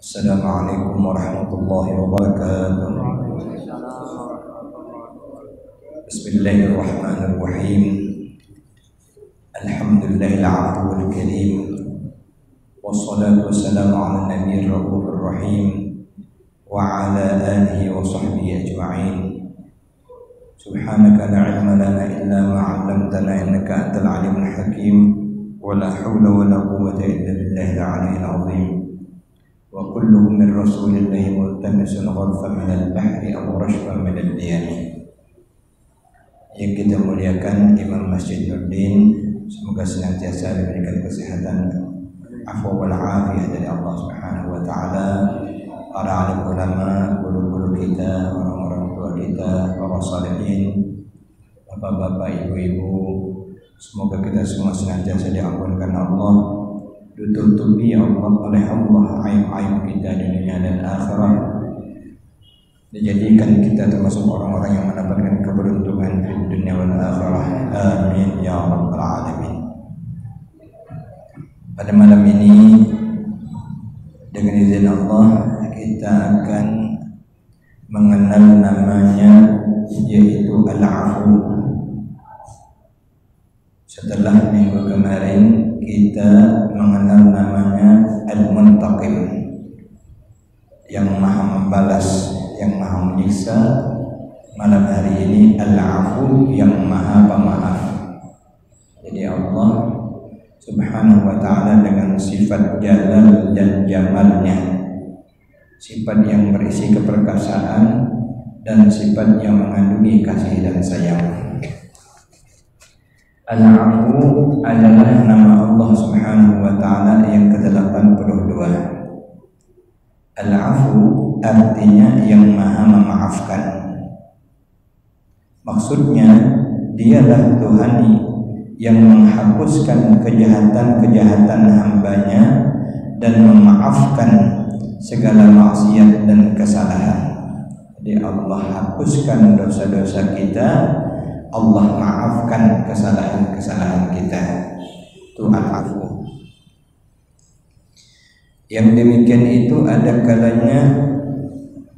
Assalamualaikum warahmatullahi wabarakatuh. Bismillahirrahmanirrahim. Alhamdulillahil afwil karim. Wassalatu wassalamu ala nabiyyir rahmanir rahim wa ala alihi wa sahbihi ajma'in. Subhanaka la ilma lana illa ma 'allamtana innaka antal alimul hakim. Wa la hawla wa la quwwata illa billahil aliyyil azim. Wa kulluhum min rasulillahi multamisun gharfan minal bahri aw rashfan minal diyani. Yang kita muliakan Imam Masjid Nurdin, semoga senantiasa diberikan kesehatan, afwa wal afiyah dari Allah Subhanahu wa taala, para alim ulama, guru-guru kita, orang-orang tua kita, para salihin, bapak-bapak, ibu-ibu, semoga kita semua senantiasa diampunkan Allah, ditutupi oleh Allah aib-aib kita di dunia dan akhirat, dijadikan kita termasuk orang-orang yang mendapatkan keberuntungan di dunia dan akhirat. Amin ya rabbal alamin. Pada malam ini dengan izin Allah kita akan mengenal namanya, yaitu Al-Afu. Setelah minggu kemarin kita mengenal namanya Al-Muntaqim, yang maha membalas, yang maha menyiksa. Malam hari ini Al-Afu, yang maha pemaaf. Jadi Allah Subhanahu wa ta'ala dengan sifat jalal dan jamalnya, sifat yang berisi keperkasaan dan sifat yang mengandungi kasih dan sayang. Al-Afu adalah nama Allah Subhanahu wa ta'ala yang ke-82. Al-Afu artinya yang maha memaafkan. Maksudnya dialah Tuhan yang menghapuskan kejahatan-kejahatan hambanya dan memaafkan segala maksiat dan kesalahan. Jadi Allah hapuskan dosa-dosa kita, Allah maafkan kesalahan-kesalahan kita. Itu Al-Afu. Yang demikian itu ada kalanya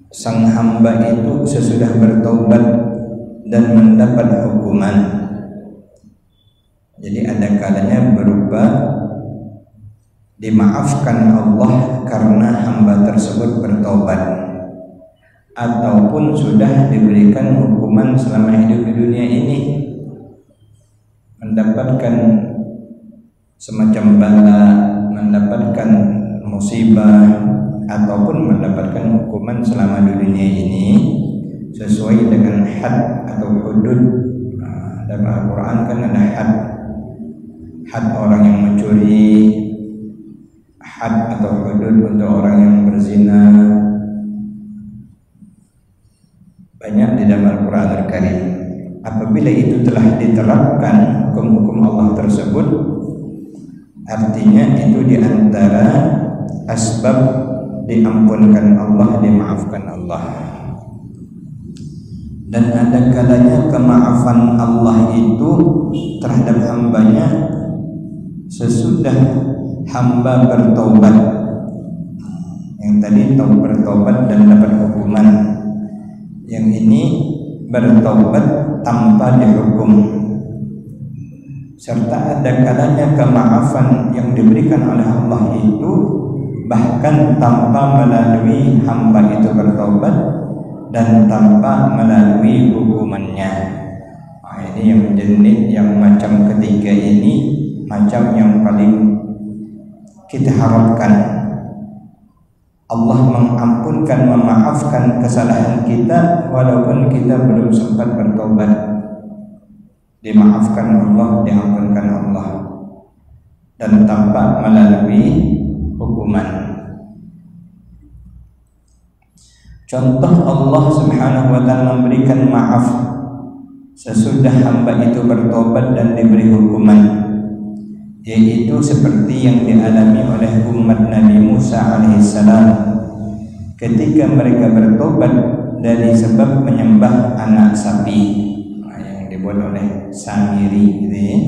sang hamba itu sesudah bertaubat dan mendapat hukuman. Jadi ada kalanya berupa dimaafkan Allah karena hamba tersebut bertaubat, ataupun sudah diberikan hukuman selama hidup di dunia ini, mendapatkan semacam bala, mendapatkan musibah, ataupun mendapatkan hukuman selama di dunia ini sesuai dengan had atau hudud. Dalam Al-Quran kan ada had orang yang mencuri, had atau hudud untuk orang yang berzina. Banyak di dalam Al-Quran Al-Karim. Apabila itu telah diterapkan hukum-hukum Allah tersebut, artinya itu diantara asbab diampunkan Allah, dimaafkan Allah. Dan ada kalanya kemaafan Allah itu terhadap hambanya sesudah hamba bertobat. Yang tadi bertobat dan dapat hukuman, yang ini bertobat tanpa dihukum. Serta ada kalanya kemaafan yang diberikan oleh Allah itu bahkan tanpa melalui hamba itu bertobat dan tanpa melalui hukumannya. Ini yang jenis yang macam ketiga ini, macam yang paling kita harapkan. Allah mengampunkan, memaafkan kesalahan kita walaupun kita belum sempat bertobat. Dimaafkan Allah, diampunkan Allah, dan tanpa melalui hukuman. Contoh Allah Subhanahu wa ta'ala memberikan maaf sesudah hamba itu bertobat dan diberi hukuman, yaitu seperti yang dialami oleh umat Nabi Musa alaihissalam ketika mereka bertobat dari sebab menyembah anak sapi yang dibuat oleh Samiri gitu ya.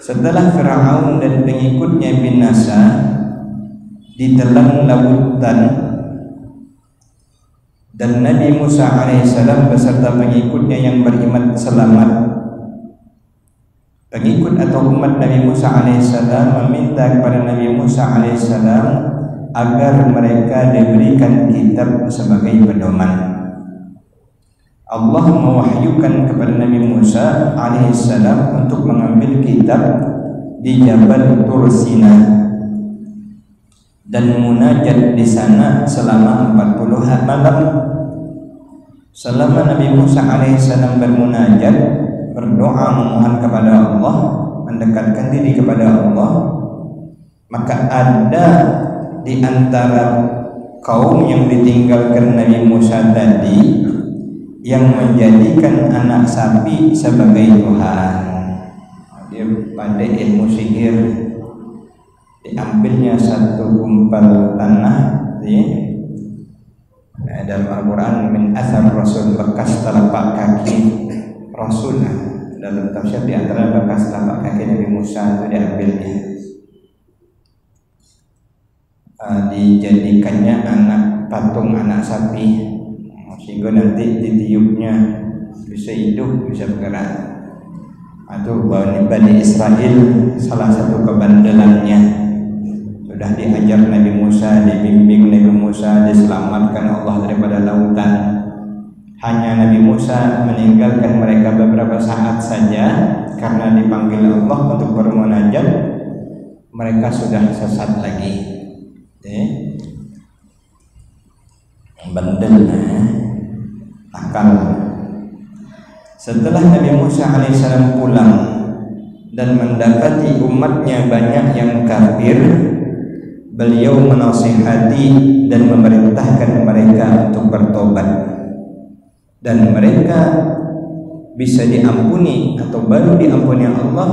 Setelah Fir'aun dan pengikutnya binasa, di telan lautan, dan Nabi Musa alaihissalam beserta pengikutnya yang beriman selamat. Pengikut atau umat Nabi Musa alaihissalam meminta kepada Nabi Musa alaihissalam agar mereka diberikan kitab sebagai pedoman. Allah mewahyukan kepada Nabi Musa alaihissalam untuk mengambil kitab di Jabal Tur Sina dan munajat di sana selama 40 malam. Selama Nabi Musa alaihissalam bermunajat, berdoa memohon kepada Allah, mendekatkan diri kepada Allah, maka ada di antara kaum yang ditinggalkan Nabi Musa tadi yang menjadikan anak sapi sebagai Tuhan. Dia pandai ilmu sihir, diambilnya satu gumpal tanah, dalam Al-Quran min athar Rasul, bekas telapak kaki Rasul. Dalam tafsir di antara bekas telapak kaki Nabi Musa itu diambilnya, dijadikannya anak patung anak sapi, sehingga nanti ditiupnya bisa hidup, bisa bergerak. Atau Bani Israel salah satu kebandelannya. Sudah diajar Nabi Musa, dibimbing Nabi Musa, diselamatkan Allah daripada lautan. Hanya Nabi Musa meninggalkan mereka beberapa saat saja karena dipanggil Allah untuk bermunajat, mereka sudah sesat lagi. Bandel, akal. Setelah Nabi Musa alaihissalam pulang dan mendapati umatnya banyak yang kafir, beliau menasihati dan memerintahkan mereka untuk bertobat, dan mereka bisa diampuni atau baru diampuni Allah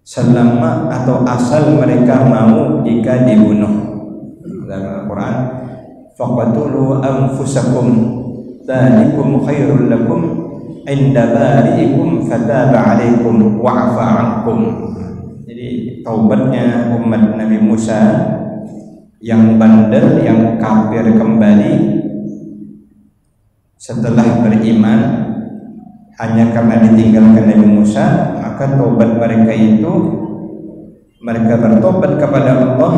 selama atau asal mereka mau jika dibunuh. Dalam Al-Quran, faqatulu anfusakum dzalikum khairul lakum inda bari'ikum fataba 'alaikum wa'afa 'ankum. Jadi taubatnya umat Nabi Musa yang bandel, yang kafir kembali setelah beriman hanya karena ditinggalkan Nabi Musa, maka taubat mereka itu, mereka bertobat kepada Allah,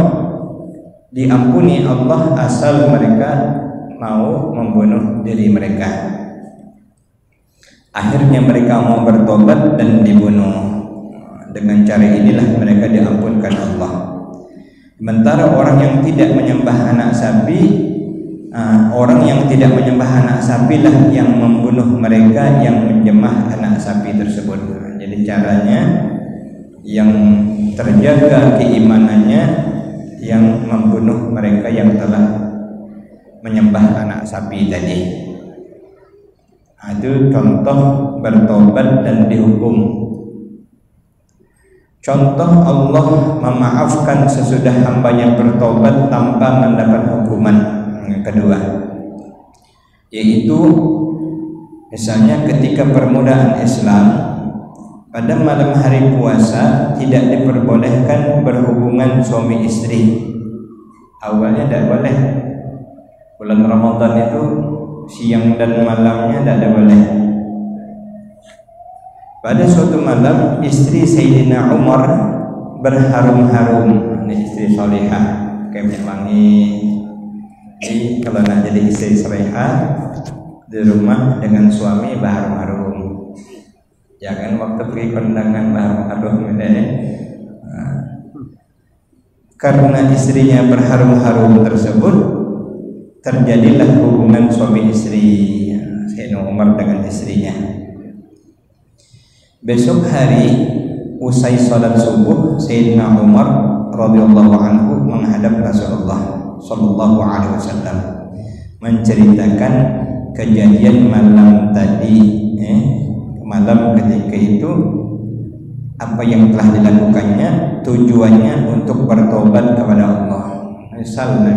diampuni Allah asal mereka mau membunuh diri mereka. Akhirnya mereka mau bertobat dan dibunuh. Dengan cara inilah mereka diampunkan Allah. Sementara orang yang tidak menyembah anak sapi, orang yang tidak menyembah anak sapi lah yang membunuh mereka yang menjemah anak sapi tersebut. Jadi caranya yang terjaga keimanannya yang membunuh mereka yang telah menyembah anak sapi tadi. Itu contoh bertobat dan dihukum. Contoh Allah memaafkan sesudah hambanya bertobat tanpa mendapat hukuman. Yang kedua, yaitu misalnya ketika permulaan Islam, pada malam hari puasa tidak diperbolehkan berhubungan suami istri. Awalnya tidak boleh. Bulan Ramadan itu siang dan malamnya tidak boleh. Pada suatu malam istri Sayyidina Umar berharum-harum, ini istri solihah, kayak minyak wangi. Jadi kalau nak jadi istri solihah di rumah dengan suami berharum-harum. Jangan waktu pergi kondangan berharum-harum ini. Karena istrinya berharum-harum tersebut, terjadilah hubungan suami istri Sayyidina Umar dengan istrinya. Besok hari usai salat subuh, Sayyidina Umar radhiyallahu anhu menghadap Rasulullah sallallahu alaihi wasallam menceritakan kejadian malam tadi. Malam ketika itu apa yang telah dilakukannya, tujuannya untuk bertobat kepada Allah. Nyesal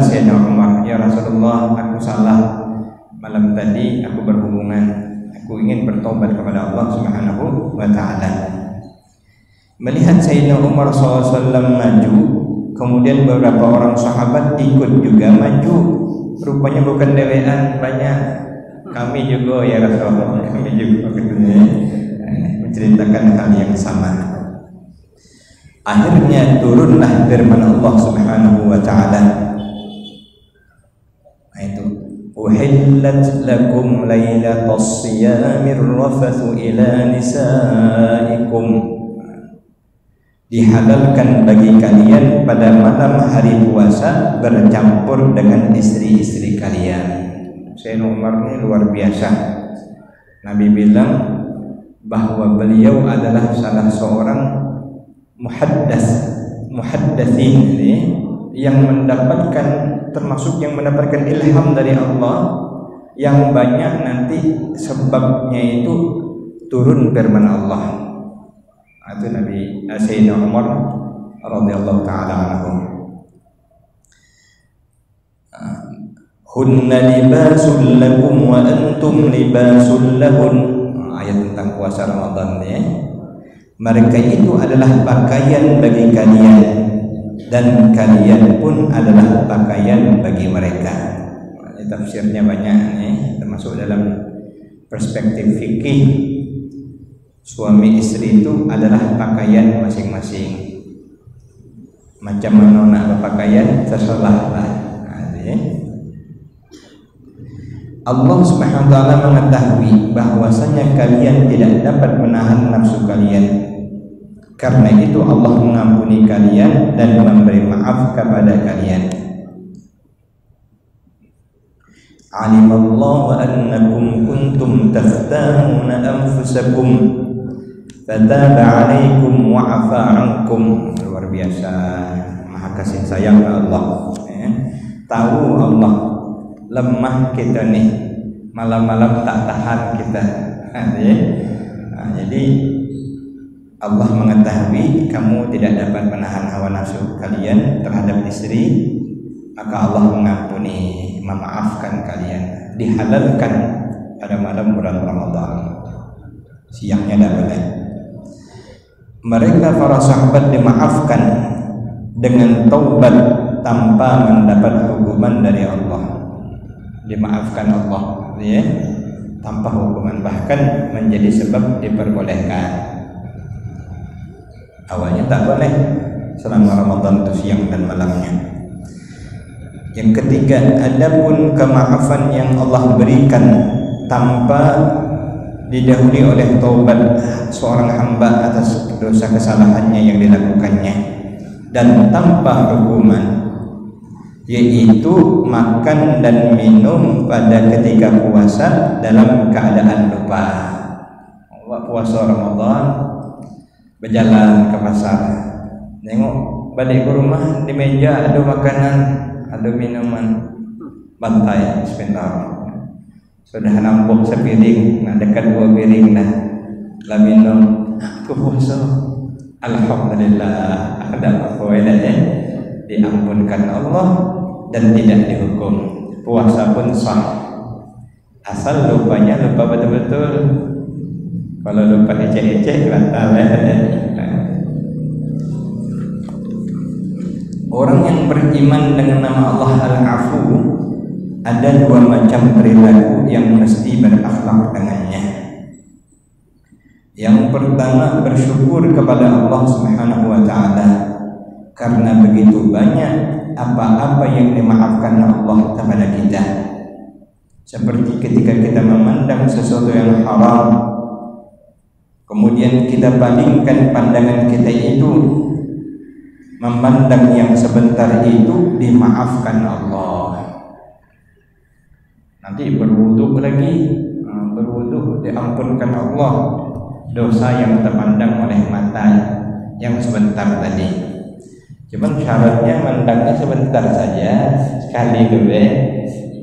Sayyidina Umar, ya Rasulullah, aku salah malam tadi, aku berhubungan, aku ingin bertobat kepada Allah Subhanahu wa ta'ala. Melihat Sayyidina Umar SAW maju, Kemudian beberapa orang sahabat ikut juga maju. Rupanya bukan dewean, banyak. Kami juga ya Rasulullah, kami juga menceritakan hal yang sama. Akhirnya turunlah firman Allah Subhanahu wa taala. Itu uhillat lakum lailatas siyamir rafathu ila nisaikum. Dihalalkan bagi kalian pada malam hari puasa bercampur dengan istri-istri kalian. Sayyidina Umar ini luar biasa. Nabi bilang bahwa beliau adalah salah seorang muhaddatsin yang mendapatkan, termasuk yang mendapatkan ilham dari Allah, yang banyak nanti sebabnya itu turun firman Allah. Itu Nabi Sayyidina Umar radhiyallahu taala anhu. Hunna libasul lakum wa antum libasul lahun. Ayat tentang puasa Ramadan ya. Mereka itu adalah pakaian bagi kalian dan kalian pun adalah pakaian bagi mereka. Ini tafsirnya banyak nih, termasuk dalam perspektif fikih. Suami istri itu adalah pakaian masing-masing. Macam mana nak berpakaian terserah lah. Allah Subhanahu wa taala mengetahui bahwasanya kalian tidak dapat menahan nafsu kalian. Karena itu Allah mengampuni kalian dan memberi maaf kepada kalian. Alimallahu annakum kuntum takhtanuna anfusakum fataba alaikum wa'afa ankum. Luar biasa, maha kasih sayang Allah ya. Tahu Allah lemah kita nih, malam-malam tak tahan kita ya. Jadi Allah mengetahui kamu tidak dapat menahan hawa nafsu kalian terhadap istri, maka Allah mengampuni, memaafkan kalian. Dihalalkan pada malam bulan Ramadan, siangnya tidak boleh. Mereka para sahabat dimaafkan dengan taubat tanpa mendapat hukuman dari Allah. Dimaafkan Allah ya, tanpa hukuman, bahkan menjadi sebab diperbolehkan. Awalnya tak boleh selama Ramadan itu siang dan malamnya. Yang ketiga, adapun kemaafan yang Allah berikan tanpa didahului oleh taubat seorang hamba atas dosa kesalahannya yang dilakukannya dan tanpa hukuman, yaitu makan dan minum pada ketika puasa dalam keadaan lupa. Puasa Ramadan berjalan ke pasar, nengok balik ke rumah, di meja ada makanan, ada minuman, bantai sebentar. Sudah nampuk sepiring, nak dekat 2 piring dah, lah minum, aku puasa. Alhamdulillah, ada apa ya? Diampunkan Allah dan tidak dihukum. Puasa pun sah, asal lupanya lupa betul-betul. Kalau lupa ecek-ecek batal ya. Orang yang beriman dengan nama Allah Al-Afu, ada 2 macam perilaku yang mesti berakhlak dengannya. Yang pertama, bersyukur kepada Allah Subhanahu wa taala karena begitu banyak apa-apa yang dimaafkan Allah kepada kita. Seperti ketika kita memandang sesuatu yang haram, kemudian kita bandingkan pandangan kita itu, memandang yang sebentar itu dimaafkan Allah. Nanti berwudu lagi, berwudu diampunkan Allah dosa yang terpandang oleh mata yang sebentar tadi. Cuman syaratnya mandangnya sebentar saja, sekali dulu,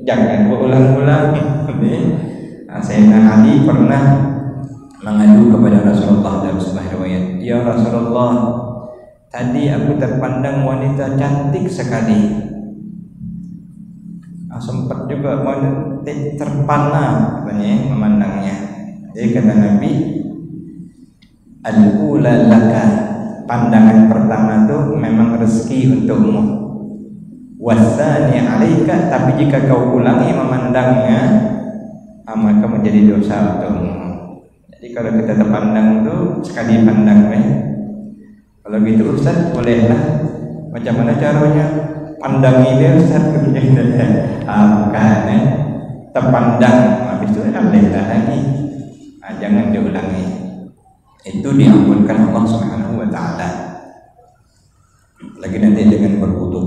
jangan berulang-ulang. Sayyidina Ali pernah mengadu kepada Rasulullah dalam sebuah riwayat, ya Rasulullah, tadi aku terpandang wanita cantik sekali. Sempat juga wanita terpana memandangnya. Jadi kata Nabi, al-ula laka, pandangan pertama itu memang rezeki untukmu. Wasani alaika, tapi jika kau ulangi memandangnya, maka menjadi dosa untukmu. Jadi kalau kita terpandang itu sekali pandang, kalau gitu Ustaz bolehlah. Macam mana caranya? Pandangi dia Ustaz. Bukan, terpandang, habis itu bolehlah lagi. Jangan diulangi. Itu diampunkan Allah Subhanahu wa taala. Lagi nanti dengan berwudu.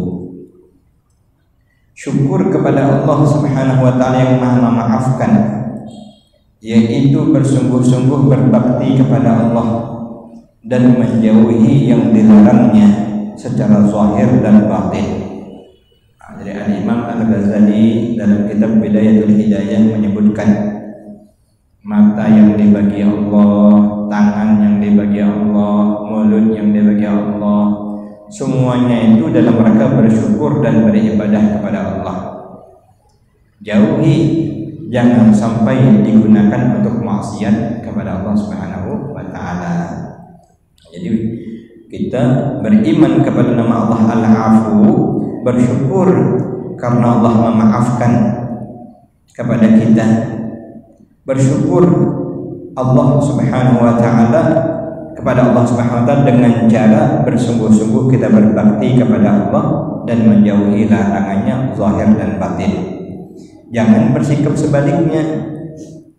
Syukur kepada Allah Subhanahu wa taala yang Maha memaafkan, yaitu bersungguh-sungguh berbakti kepada Allah dan menjauhi yang dilarangnya secara zahir dan batin. Jadi Al-Imam Al-Ghazali dalam kitab Bidayatul Hidayah menyebutkan mata yang dibagi Allah, tangan yang dibagi Allah, mulut yang dibagi Allah, semuanya itu dalam rangka bersyukur dan beribadah kepada Allah. Jauhi, jangan sampai digunakan untuk maksiat kepada Allah Subhanahu wa taala. Jadi kita beriman kepada nama Allah Al-Afu, bersyukur karena Allah memaafkan kepada kita. Bersyukur Allah Subhanahu wa taala kepada Allah Subhanahu wa taala dengan cara bersungguh-sungguh kita berbakti kepada Allah dan menjauhi larangannya zahir dan batin. Jangan bersikap sebaliknya.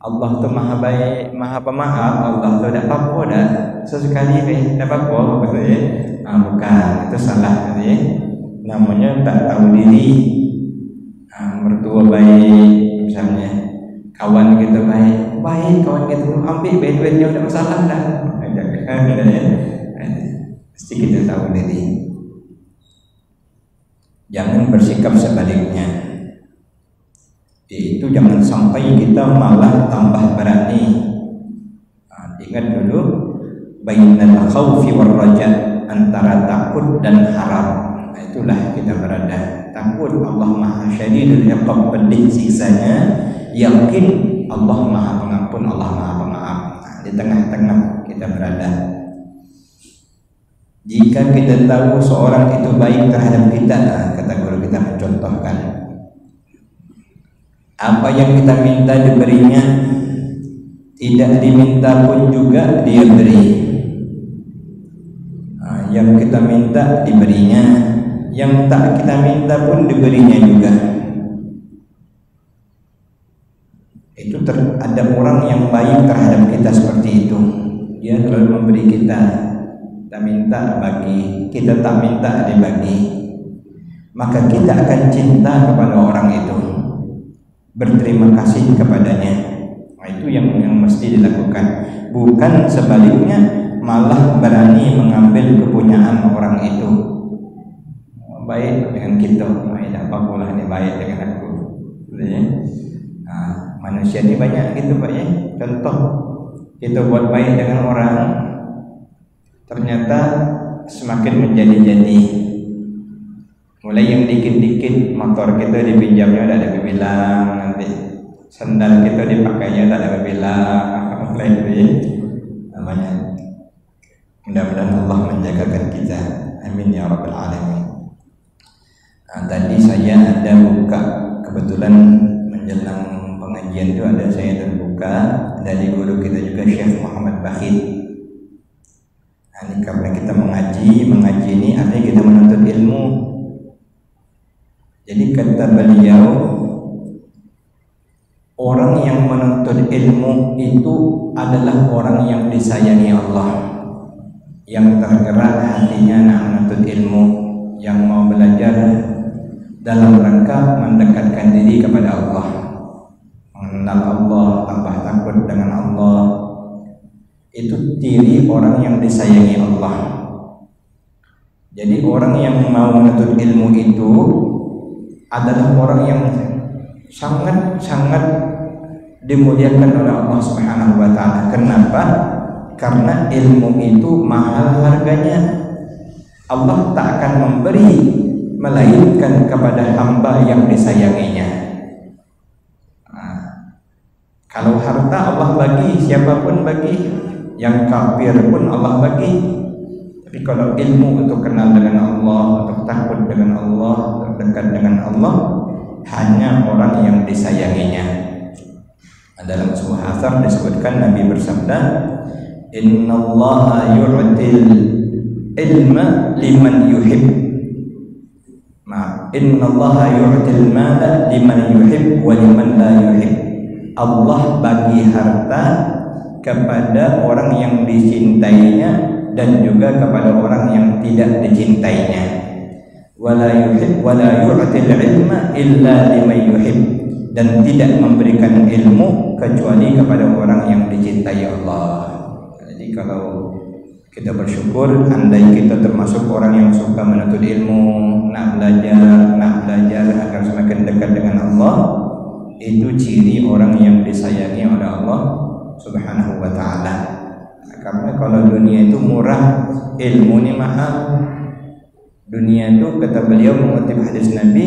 Allah tu maha baik, maha pemaaf. Allah tu tak apa-apa dah. Sesekali tak apa-apa katanya. Bukan, itu salah katanya. Namanya tak tahu diri. Mertua baik misalnya, kawan kita baik, kawan kita ambil duit-duitnya tak masalah dah. Mesti kita tahu diri. Jangan bersikap sebaliknya. Itu jangan sampai kita malah tambah berani. Ingat dulu, bainal khaufi war raja, antara takut dan harap. Itulah kita berada. Takut Allah Maha Syadidul Iqab, pedih siksanya. Yakin Allah Maha Pengampun, Allah Maha Pemaaf. Di tengah-tengah kita berada. Jika kita tahu seorang itu baik terhadap kita, kata guru kita mencontohkan, apa yang kita minta diberinya, tidak diminta pun juga dia beri. Yang kita minta diberinya, yang tak kita minta pun diberinya juga. Itu ada orang yang baik terhadap kita seperti itu. Dia selalu memberi kita minta bagi, kita tak minta dibagi. Maka kita akan cinta kepada orang itu, berterima kasih kepadanya. Itu yang mesti dilakukan. Bukan sebaliknya, malah berani mengambil kepunyaan orang itu. Baik dengan kita, baik apa pula ini baik dengan aku. Manusia ini banyak gitu Pak ya. Contoh, kita buat baik dengan orang, ternyata semakin menjadi-jadi. Mulai yang dikit-dikit motor kita dipinjamnya tak ada bilang, nanti sandal kita dipakainya tak ada bilang, mulai itu namanya. Mudah-mudahan Allah menjagakan kita. Amin ya rabbal alamin. Tadi saya ada buka, kebetulan menjelang pengajian itu ada saya terbuka dari guru kita juga Syekh Muhammad Bakhid. Ini karena kita mengaji ini artinya kita menuntut ilmu. Jadi kata beliau, orang yang menuntut ilmu itu adalah orang yang disayangi Allah, yang tergerak hatinya nak menuntut ilmu, yang mau belajar dalam rangka mendekatkan diri kepada Allah, mengenal Allah, tambah takut dengan Allah. Itu ciri orang yang disayangi Allah. Jadi orang yang mau menuntut ilmu itu adalah orang yang sangat-sangat dimuliakan oleh Allah Subhanahu wa taala. Kenapa? Karena ilmu itu mahal harganya. Allah tak akan memberi melainkan kepada hamba yang disayanginya. Kalau harta Allah bagi, siapapun bagi, yang kafir pun Allah bagi. Tapi kalau ilmu untuk kenal dengan Allah, untuk takut dengan Allah, untuk dekat dengan Allah, hanya orang yang disayanginya. Dalam sebuah asar disebutkan Nabi bersabda, "Innallaha yu'til ilma liman yuhib." Innallaha yu'til mala liman yuhib wa liman la yuhib. Allah bagi harta kepada orang yang dicintainya dan juga kepada orang yang tidak dicintainya. Wala yuhib wala yu'til ilma illa liman yuhib, dan tidak memberikan ilmu kecuali kepada orang yang dicintai Allah. Jadi kalau kita bersyukur, andai kita termasuk orang yang suka menuntut ilmu, nak belajar agar semakin dekat dengan Allah, itu ciri orang yang disayangi oleh Allah Subhanahu wa ta'ala. Karena kalau dunia itu murah, ilmu ini mahal. Dunia itu, kata beliau mengutip hadis Nabi,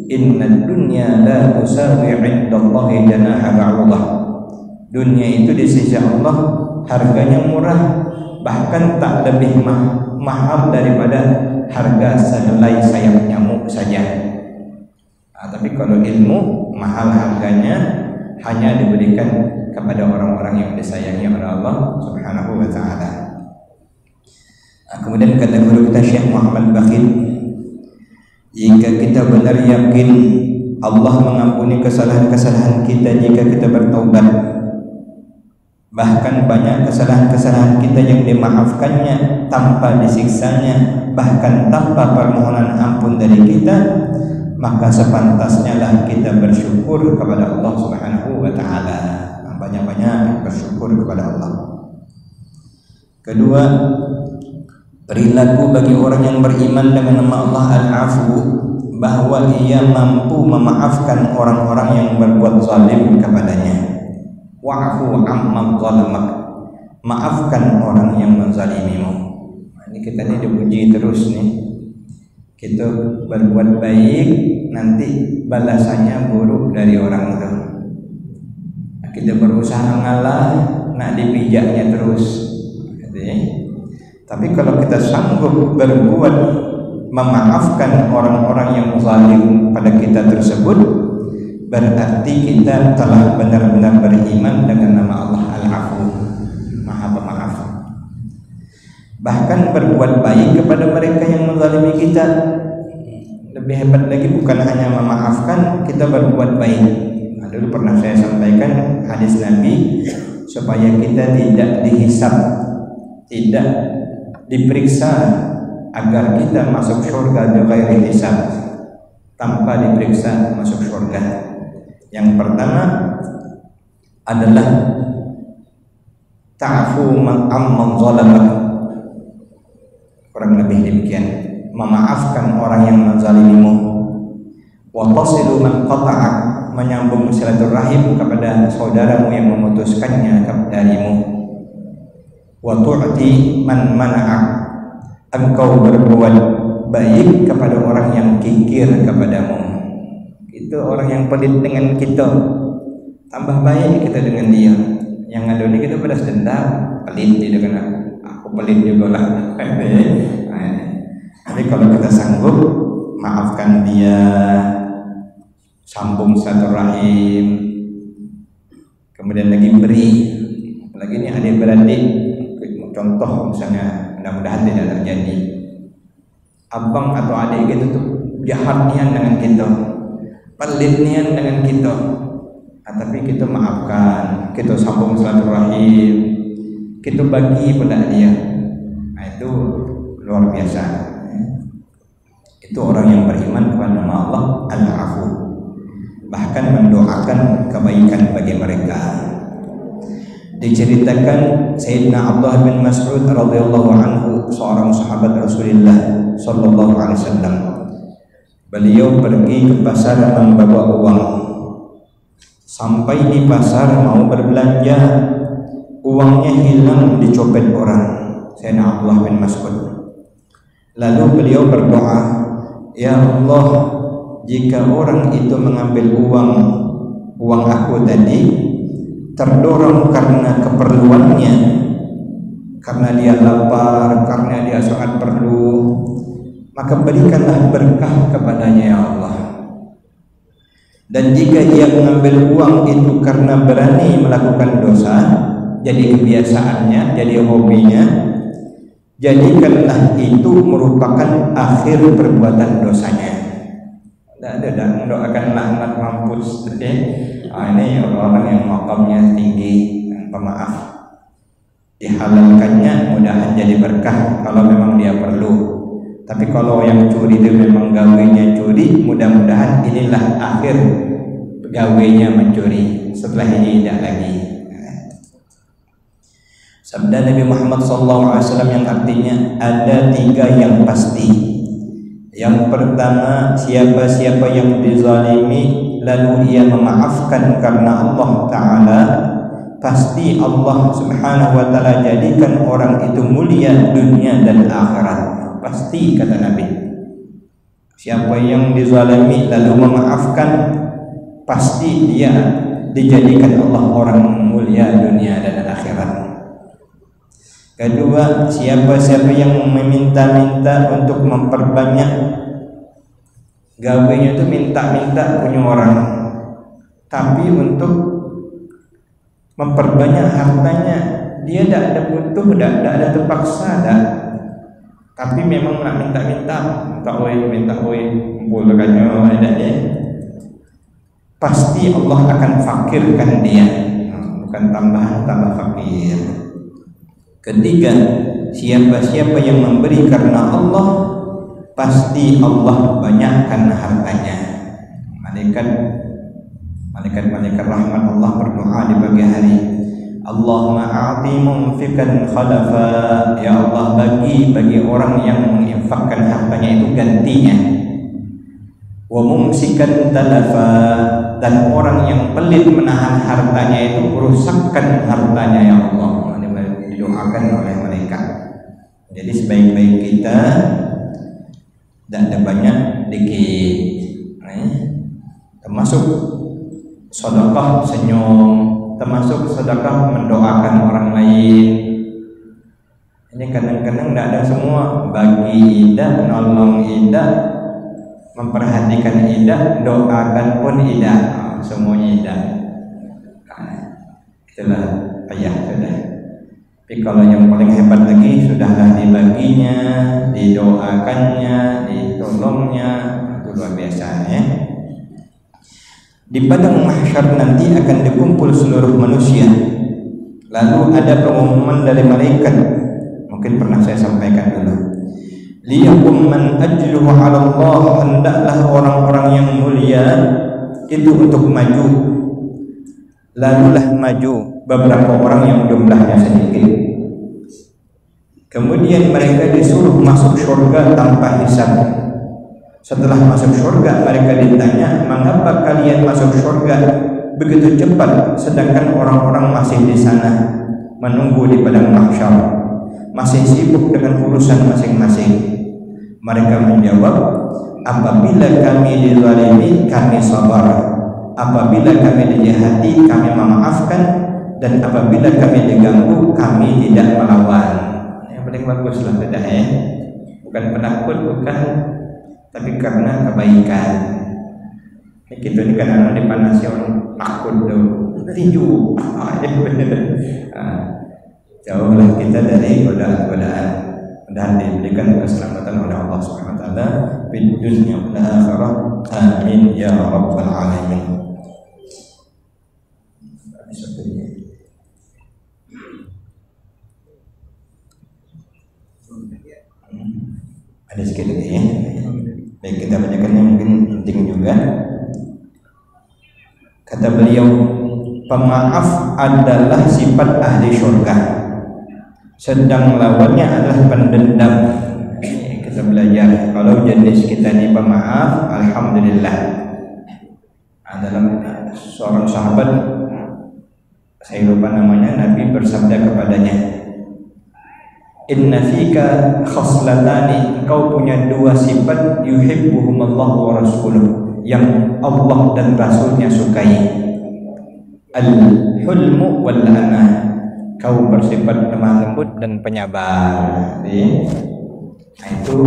"Inna dunya la tusawi 'indallahi janaha ba'udah." Dunia itu di sisi Allah harganya murah, bahkan tak lebih mahal daripada harga sehelai sayap nyamuk saja. Tapi kalau ilmu mahal harganya, hanya diberikan kepada orang-orang yang disayangi oleh Allah Subhanahu wa ta'ala. Kemudian kata guru kita Syekh Muhammad Bakhir, jika kita benar yakin Allah mengampuni kesalahan-kesalahan kita jika kita bertaubat, bahkan banyak kesalahan-kesalahan kita yang dimaafkannya tanpa disiksanya, bahkan tanpa permohonan ampun dari kita, maka sepantasnya lah kita bersyukur kepada Allah Subhanahu wa ta'ala. Banyak-banyak bersyukur kepada Allah. Kedua, perilaku bagi orang yang beriman dengan nama Allah Al-Afu, bahwa ia mampu memaafkan orang-orang yang berbuat zalim kepadanya. Wa'fu amman zalamak, maafkan orang yang menzalimimu. Ini kita ini dipuji terus nih. Kita berbuat baik, nanti balasannya buruk dari orang itu. Kita berusaha ngalah, nak dipijaknya terus. Tapi kalau kita sanggup berbuat memaafkan orang-orang yang zalim pada kita tersebut, berarti kita telah benar-benar beriman dengan nama Allah Al-Afu, Maha Pemaaf. Bahkan berbuat baik kepada mereka yang menzalimi kita, lebih hebat lagi, bukan hanya memaafkan, kita berbuat baik. Dulu pernah saya sampaikan hadis Nabi, supaya kita tidak dihisab, tidak diperiksa, agar kita masuk surga bighairi hisab, tanpa diperiksa masuk surga. Yang pertama adalah ta'fu amman zalamak, kurang lebih demikian, memaafkan orang yang menzalimimu. Wa tasilu man qata'ak, menyambung silaturahim kepada saudaramu yang memutuskannya darimu. Wa tu'ti man mana'ak, engkau berbuat baik kepada orang yang kikir kepadamu. Itu orang yang pelit dengan kita, tambah baik kita dengan dia. Yang ada ini kita balas dendam, pelit dia dengan aku pelit juga lah. Tapi kalau kita sanggup maafkan dia, sambung silaturahim, kemudian lagi beri, apalagi ini adik-beradik, contoh misalnya, mudah-mudahan tidak terjadi, abang atau adik kita tuh jahat nian dengan kita, pelit nian dengan kita, tapi kita maafkan, kita sambung silaturahim, kita bagi pada dia. Nah, itu luar biasa. Itu orang yang beriman kepada nama Allah Al-Afu, bahkan mendoakan kebaikan bagi mereka. Diceritakan Sayyidina Abdullah bin Mas'ud radhiyallahu anhu, seorang sahabat Rasulullah sallallahu alaihi wasallam. Beliau pergi ke pasar membawa uang. Sampai di pasar mau berbelanja, uangnya hilang dicopet orang, Sayyidina Abdullah bin Mas'ud. Lalu beliau berdoa, "Ya Allah, jika orang itu mengambil uang aku tadi terdorong karena keperluannya, karena dia lapar, karena dia sangat maka berikanlah berkah kepadanya ya Allah. Dan jika ia mengambil uang itu karena berani melakukan dosa, jadi kebiasaannya, jadi hobinya, jadikanlah itu merupakan akhir perbuatan dosanya. Dan mendoakan laknat mampus. Ini orang yang makamnya tinggi, pemaaf, dihalalkannya mudahan jadi berkah kalau memang dia perlu. Tapi kalau yang curi itu memang gawainya curi, mudah-mudahan inilah akhir gawainya mencuri, setelah ini tidak lagi. Sabda Nabi Muhammad SAW yang artinya ada 3 yang pasti. Yang pertama, siapa-siapa yang dizalimi lalu ia memaafkan karena Allah Ta'ala, pasti Allah Subhanahu wa Ta'ala jadikan orang itu mulia dunia dan akhirat. Pasti, kata Nabi. Siapa yang dizalimi lalu memaafkan, pasti dia dijadikan Allah orang mulia dunia dan akhirat. Kedua, siapa-siapa yang meminta-minta untuk memperbanyak gawainya itu minta-minta punya orang, tapi untuk memperbanyak hartanya dia tidak ada butuh, tidak ada terpaksa, tapi memang nak minta-minta, minta bolehkannya adanya, pasti Allah akan fakirkan dia, bukan tambah fakir. Ketiga, siapa-siapa yang memberi karena Allah, pasti Allah banyakkan hartanya. Malaikat rahmat Allah berdoa di pagi hari, Allahumma a'ti munfikan khalafa, ya Allah bagi orang yang menginfakkan hartanya itu gantinya. Wa mumsikan talafa, dan orang yang pelit menahan hartanya itu rusakkan hartanya ya Allah. Didoakan oleh mereka. Jadi sebaik-baik kita tidak ada banyak, dikit. Termasuk sedekah senyum, termasuk sedekah mendoakan orang lain. Ini kadang-kadang tidak ada semua, bagi idah, nolong idah, memperhatikan idah, doakan pun idah, semuanya idah. Itulah ayah sudah. Tapi kalau yang paling hebat lagi, sudahlah dibaginya, didoakannya, ditolongnya, itu luar biasa ya. Di padang mahsyar nanti akan dikumpul seluruh manusia. Lalu ada pengumuman dari malaikat, mungkin pernah saya sampaikan dulu. Liyakum man ajluhu 'ala Allah, hendaklah orang-orang yang mulia itu untuk maju. Lalulah maju beberapa orang yang jumlahnya sedikit. Kemudian mereka disuruh masuk surga tanpa hisab. Setelah masuk surga, mereka ditanya, mengapa kalian masuk surga begitu cepat, sedangkan orang-orang masih di sana menunggu di padang mahsyar, masih sibuk dengan urusan masing-masing. Mereka menjawab, apabila kami dizalimi, kami sabar. Apabila kami dijahati, kami memaafkan, dan apabila kami diganggu, kami tidak melawan. Yang paling bagus lah sudah ya. Bukan penakut, bukan, tapi karena kebaikan. Ini kita ini kan anak dipanasi orang takut tuh, tinju. Jauhlah kita dari godaan-godaan. Dan diberikan keselamatan oleh Allah Subhanahu wa taala di dunia dan akhirat. Amin ya rabbal alamin. Ada sedikit lagi ya. Baik, kita bacakannya mungkin penting juga. Kata beliau, pemaaf adalah sifat ahli surga, sedang lawannya adalah pendendam. Kita belajar kalau jenis kita ini pemaaf, alhamdulillah. Dalam seorang sahabat, saya lupa namanya, Nabi bersabda kepadanya, inna fika khaslatani, engkau punya 2 sifat, yuhibbuhumallahu wa rasuluh, yang Allah dan Rasulnya sukai. Al-hulmu wal anah, kau bersifat lemah lembut dan penyabar. Nah, itu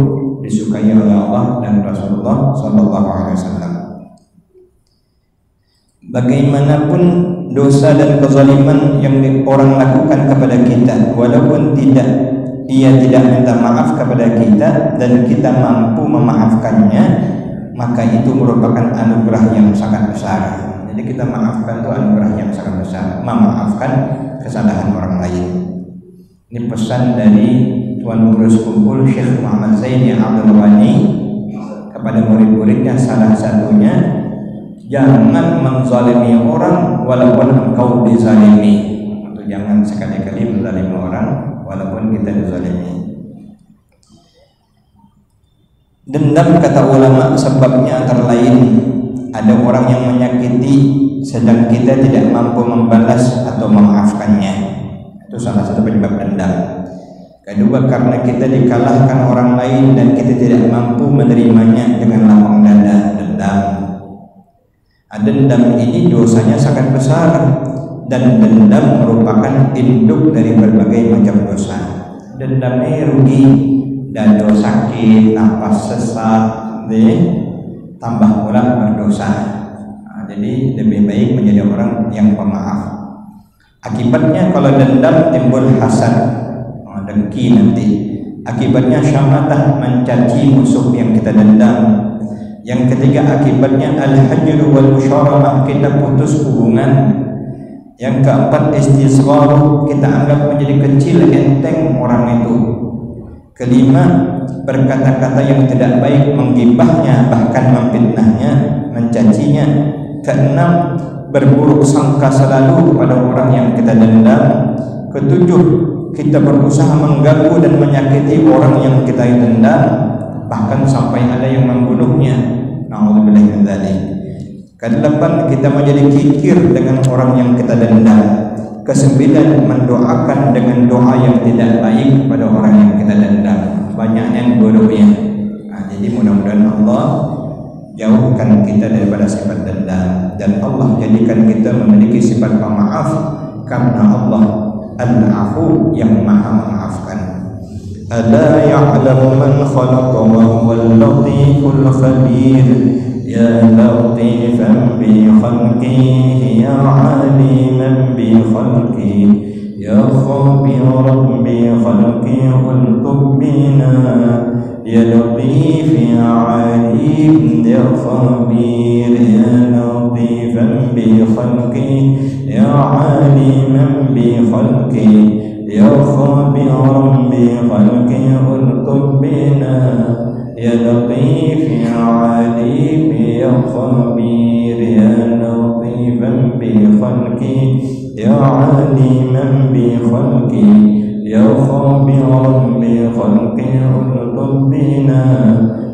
disukai oleh Allah dan Rasulullah sallallahu alaihi wasallam. Bagaimanapun dosa dan kezaliman yang orang lakukan kepada kita, walaupun dia tidak minta maaf kepada kita dan kita mampu memaafkannya, maka itu merupakan anugerah yang sangat besar. Jadi kita maafkan itu anugerah yang sangat besar, memaafkan kesalahan orang lain. Ini pesan dari Tuan Guru Sekumpul Syekh Muhammad Zaini Abdul Ghani kepada murid-muridnya, salah satunya, jangan menzalimi orang walaupun engkau dizalimi. Jangan sekali-kali menzalimi orang walaupun kita dizalimi. Dendam, kata ulama, sebabnya antara lain ada orang yang menyakiti sedang kita tidak mampu membalas atau memaafkannya. Itu salah satu penyebab dendam. Kedua, karena kita dikalahkan orang lain dan kita tidak mampu menerimanya dengan lapang dada, dendam. Dendam ini dosanya sangat besar, dan dendam merupakan induk dari berbagai macam dosa. Dendam ini rugi, dada sakit, nafas sesak, tambah pula berdosa. Jadi lebih baik menjadi orang yang pemaaf. Akibatnya kalau dendam timbul hasad, dengki nanti. Akibatnya syamatah, mencaci musuh yang kita dendam. Yang ketiga, akibatnya al-hajr wal musyaramah, kita putus hubungan. Yang keempat, istisghar, kita anggap menjadi kecil, enteng orang itu. Kelima, berkata-kata yang tidak baik, menggibahnya, bahkan memfitnahnya, mencacinya. Keenam, berburuk sangka selalu kepada orang yang kita dendam. Ketujuh, kita berusaha mengganggu dan menyakiti orang yang kita dendam, bahkan sampai ada yang membunuhnya. Na'udzubillah min dzalik. Kedelapan, kita menjadi kikir dengan orang yang kita dendam. Kesembilan, mendoakan dengan doa yang tidak baik kepada orang yang kita dendam. Banyaknya dua-duanya. Jadi mudah-mudahan Allah jauhkan kita daripada sifat dendam, dan Allah jadikan kita memiliki sifat pemaaf, karena Allah Al-Afu yang maha memaafkan. Ala ya'lamu man khalaqa wa huwal latiful khabir. Ya latifan bi khalqihi, ya aliman bi khalqihi, ya khabiran bi khalqihi, ultub bina. Ya latif ya alim ya khabir, ya latifan bi khalqihi, ya aliman bi khalqihi, ya khabiran bi khalqihi, ultub bina. Ya latif ya alim ya khabir, ya latifan bi khalqihi, ya aliman bi khalqihi, ya khabiran bi khalqihi, ultub bina.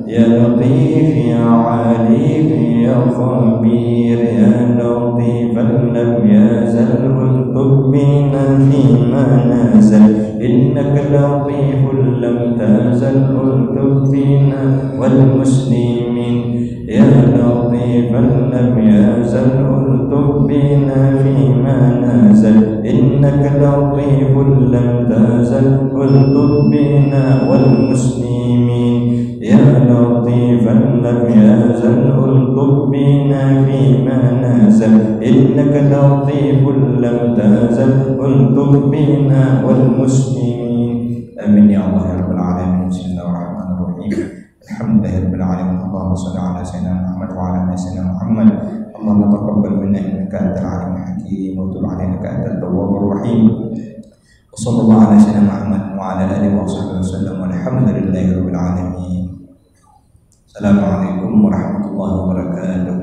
Ya latif ya alim ya khabir, ya latifan lam yazal, ultub bina fima nazal. Innaka latifun lam tazal, ultub bina wal muslimin. Ya latifan lam yazal, ultub bina fima nazal. Innaka latifun lam tazal, ultub bina wal muslimin. Ya latifan lam yazal, ultub bina fima nazal. Innaka latifun lam tazal, ultub bina wal muslimin. Amin ya Allah ya rabbal alamin. Bismillahirrahmanirrahim. Alhamdulillahirabbil alamin. Allahumma shalli ala sayyidina Muhammad wa ala ali sayyidina Muhammad. Allahumma taqabbal minna innaka antal alimul hakim wa tub alaina innaka antat tawwabur rahim. Wa sallallahu ala sayyidina Muhammad wa ala alihi wa sahbihi wasallam. Walhamdulillahirabbil alamin. Assalamualaikum warahmatullahi wabarakatuh.